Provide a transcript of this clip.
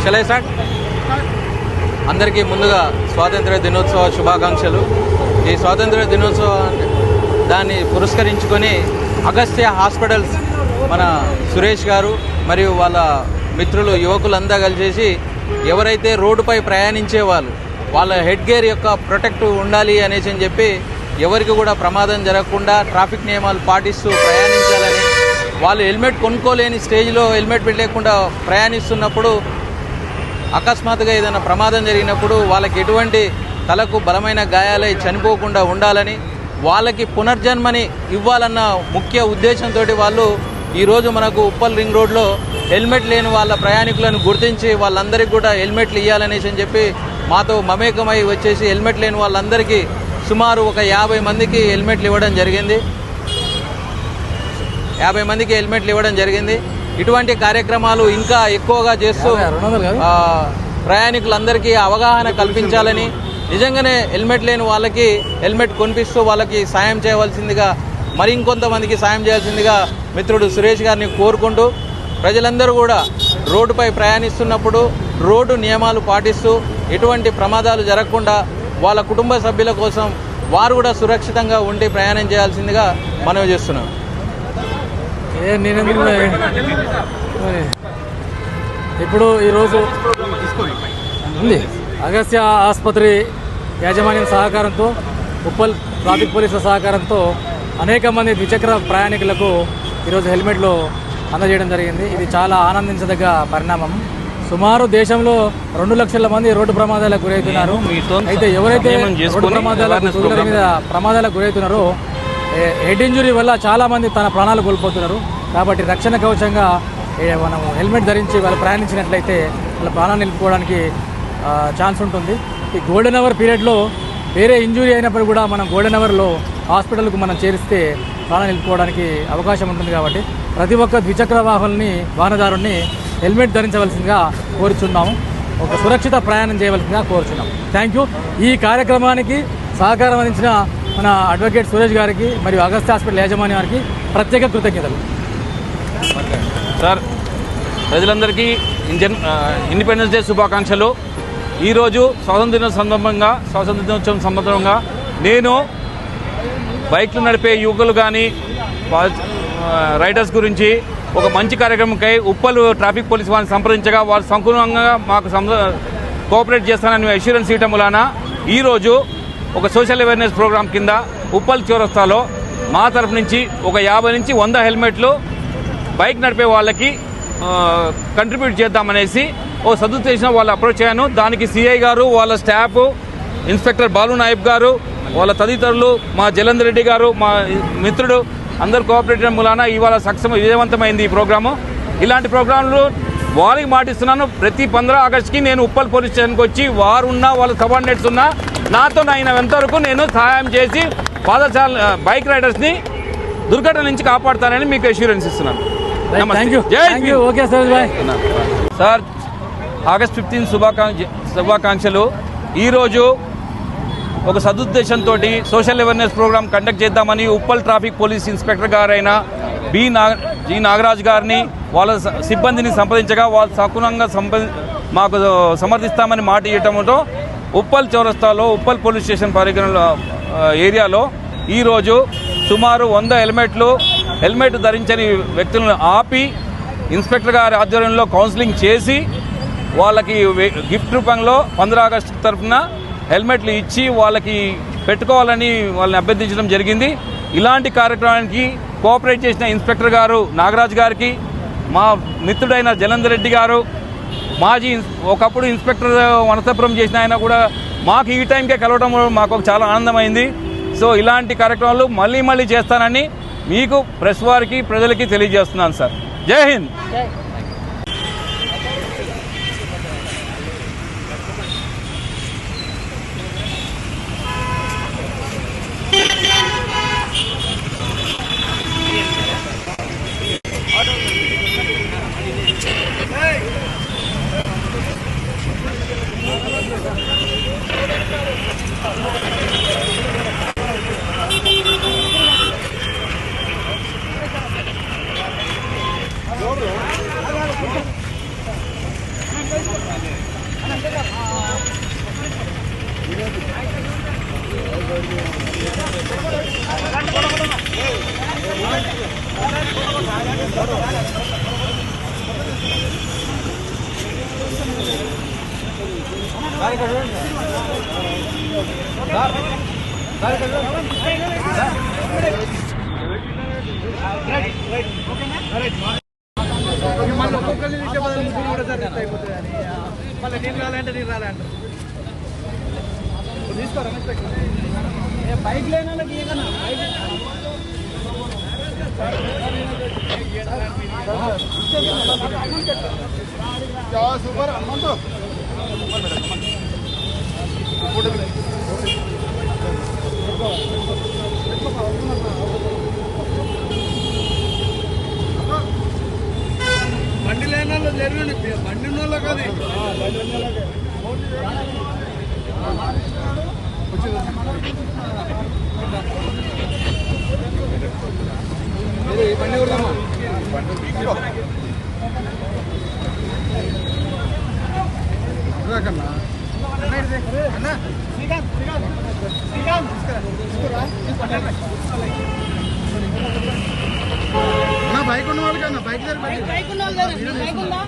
షలైసాట్ అందరికీ ముందుగా స్వాతంత్ర దినోత్సవ శుభాకాంక్షలు. ఈ స్వాతంత్ర దినోత్సవం దాన్ని పురస్కరించుకొని అగస్త్య హాస్పిటల్స్ మన సురేష్ గారు మరియు వాళ్ళ మిత్రులు యువకులంతా కలిసేసి ఎవరైతే రోడ్డుపై ప్రయాణించే వాళ్ళ హెడ్ గేర్ యొక్క ప్రొటెక్ట్ ఉండాలి అనేసి అని చెప్పి ఎవరికి కూడా ప్రమాదం జరగకుండా ట్రాఫిక్ నియమాలు పాటిస్తూ ప్రయాణించాలని, వాళ్ళు హెల్మెట్ కొనుక్కోలేని స్టేజ్లో హెల్మెట్ పెట్టలేకుండా ప్రయాణిస్తున్నప్పుడు అకస్మాత్తుగా ఏదైనా ప్రమాదం జరిగినప్పుడు వాళ్ళకి ఎటువంటి తలకు బలమైన గాయాలై చనిపోకుండా ఉండాలని, వాళ్ళకి పునర్జన్మని ఇవ్వాలన్న ముఖ్య ఉద్దేశంతో వాళ్ళు ఈరోజు మనకు ఉప్పల్ రింగ్ రోడ్లో హెల్మెట్ లేని వాళ్ళ ప్రయాణికులను గుర్తించి వాళ్ళందరికీ కూడా హెల్మెట్లు ఇవ్వాలనేసి అని చెప్పి మాతో మమేకమై వచ్చేసి హెల్మెట్ లేని వాళ్ళందరికీ సుమారు ఒక 50 మందికి హెల్మెట్లు ఇవ్వడం జరిగింది. 50 మందికి హెల్మెట్లు ఇవ్వడం జరిగింది. ఇటువంటి కార్యక్రమాలు ఇంకా ఎక్కువగా చేస్తూ ప్రయాణికులందరికీ అవగాహన కల్పించాలని, నిజంగానే హెల్మెట్ లేని వాళ్ళకి హెల్మెట్ కొనిపిస్తూ వాళ్ళకి సాయం చేయవలసిందిగా, మరి ఇంకొంతమందికి సాయం చేయాల్సిందిగా మిత్రుడు సురేష్ గారిని కోరుకుంటూ, ప్రజలందరూ కూడా రోడ్డుపై ప్రయాణిస్తున్నప్పుడు రోడ్డు నియమాలు పాటిస్తూ ఎటువంటి ప్రమాదాలు జరగకుండా వాళ్ళ కుటుంబ సభ్యుల కోసం వారు కూడా సురక్షితంగా ఉండి ప్రయాణం చేయాల్సిందిగా మనవి చేస్తున్నాం. ఇప్పుడు ఈరోజు అగస్త్య ఆసుపత్రి యాజమాన్యం సహకారంతో, ఉప్పల్ ట్రాఫిక్ పోలీసుల సహకారంతో అనేక మంది ద్విచక్ర ప్రయాణికులకు ఈరోజు హెల్మెట్లు అందజేయడం జరిగింది. ఇది చాలా ఆనందించదగ్గ పరిణామం. సుమారు దేశంలో 2 లక్షల మంది రోడ్డు ప్రమాదాలకు గురవుతున్నారు. అయితే ఎవరైతే రోడ్డు మీద ప్రమాదాలకు గురవుతున్నారో హెడ్ ఇంజురీ వల్ల చాలామంది తన ప్రాణాలు కోల్పోతున్నారు. కాబట్టి రక్షణ కవచంగా మనం హెల్మెట్ ధరించి వాళ్ళు ప్రయాణించినట్లయితే వాళ్ళ ప్రాణాలు నిలుపుకోవడానికి ఛాన్స్ ఉంటుంది. ఈ గోల్డెన్ అవర్ పీరియడ్లో వేరే ఇంజురీ అయినప్పుడు కూడా మనం గోల్డెన్ అవర్లో హాస్పిటల్కు మనం చేరిస్తే ప్రాణాలు నిలుపుకోవడానికి అవకాశం ఉంటుంది. కాబట్టి ప్రతి ఒక్క ద్విచక్ర వాహనదారుని హెల్మెట్ ధరించవలసిందిగా కోరుచున్నాము. ఒక సురక్షిత ప్రయాణం చేయవలసిందిగా కోరుచున్నాం. Thank you. ఈ కార్యక్రమానికి సహకారం అందించిన మన అడ్వకేట్ సురేష్ గారికి మరియు అగస్త్య హాస్పిటల్ యాజమాన్యం వారికి ప్రత్యేక కృతజ్ఞతలు. సార్, ప్రజలందరికీ ఇండిపెండెన్స్ డే శుభాకాంక్షలు. ఈరోజు స్వాతంత్ర దినోత్సవం సందర్భంగా నేను బైక్లు నడిపే యువకులు కానీ రైడర్స్ గురించి ఒక మంచి కార్యక్రమంకై ఉప్పల్ ట్రాఫిక్ పోలీస్ వారిని సంప్రదించగా వారు సంపూర్ణంగా మాకు కోఆపరేట్ చేస్తానని అష్యూరెన్స్ ఇవ్వటం వలన ఈరోజు ఒక సోషల్ అవేర్నెస్ ప్రోగ్రాం కింద ఉప్పల్ చౌరస్తాలో మా తరఫు నుంచి ఒక 50 నుంచి 100 హెల్మెట్లు బైక్ నడిపే వాళ్ళకి కంట్రిబ్యూట్ చేద్దామనేసి ఓ సదుద్దేశం వాళ్ళు అప్రోచ్ అయ్యాను. దానికి సిఐ గారు, వాళ్ళ స్టాఫ్, ఇన్స్పెక్టర్ బాలు నాయబ్ గారు, వాళ్ళ తదితరులు, మా జలంధర్ రెడ్డి గారు, మా మిత్రుడు అందరు కోఆపరేట్ చేయడం మూలాన ఇవాళ విజయవంతమైంది ఈ ప్రోగ్రాము. ఇలాంటి ప్రోగ్రాంలు వారికి మాటిస్తున్నాను. ప్రతి 15 ఆగస్టుకి నేను ఉప్పల్ పోలీస్ స్టేషన్కి వచ్చి వారున్నా వాళ్ళ సబార్డినేట్స్ ఉన్నా నాతో ఎంతవరకు నేను సహాయం చేసి బైక్ రైడర్స్ని దుర్ఘటన నుంచి కాపాడుతానని మీకు అష్యూరెన్స్ ఇస్తున్నాను. సార్, ఆగస్ట్ 15 శుభాకాంక్షలు. ఈరోజు ఒక సదుద్దేశంతో సోషల్ అవేర్నెస్ ప్రోగ్రామ్ కండక్ట్ చేద్దామని ఉప్పల్ ట్రాఫిక్ పోలీస్ ఇన్స్పెక్టర్ గారైన జి నాగరాజ్ గారిని వాళ్ళ సిబ్బందిని సంప్రదించగా వాళ్ళు సకునంగా మాకు సమర్థిస్తామని మాట ఇవ్వటంతో ఉప్పల్ చౌరస్తాలో ఉప్పల్ పోలీస్ స్టేషన్ పరిగణలో ఏరియాలో ఈరోజు సుమారు 100 హెల్మెట్ ధరించని వ్యక్తులను ఆపి ఇన్స్పెక్టర్ గారి ఆధ్వర్యంలో కౌన్సిలింగ్ చేసి వాళ్ళకి గిఫ్ట్ రూపంలో 15 ఆగస్టు తరఫున హెల్మెట్లు ఇచ్చి వాళ్ళకి పెట్టుకోవాలని వాళ్ళని అభ్యర్థించడం జరిగింది. ఇలాంటి కార్యక్రమానికి కోఆపరేట్ చేసిన ఇన్స్పెక్టర్ గారు నాగరాజ్ గారికి, మా మిత్రుడైన జలంధర్ రెడ్డి గారు, మాజీ ఒకప్పుడు ఇన్స్పెక్టర్ వనసపురం చేసిన ఆయన కూడా మాకు ఈ టైంకే కలవడం మాకు చాలా ఆనందమైంది. సో ఇలాంటి కార్యక్రమాలు మళ్ళీ చేస్తానని మీకు ప్రెస్ వారికి ప్రజలకి తెలియజేస్తున్నాను సార్. జై హింద్. మళ్ళీ ఒక్కొక్కరిని తీసే బదులు ముగ్గురు కూడా సార్ ఎంత అయిపోతుంది అని మళ్ళీ నేను రాలంటే తీసుకోరా బైక్ లేని వాళ్ళకి ఏదన్నా సూపర్ అమ్మంతో బండి లేని వాళ్ళు జరిగింది బండి ఉన్న వాళ్ళకి అది బండి కొడదామా కన్నా అన్నా శ్రీకాంత్ బైక్ ఉన్న వాళ్ళకన్నా బైక్ బైక్ ఉన్న వాళ్ళు బైక్ ఉందా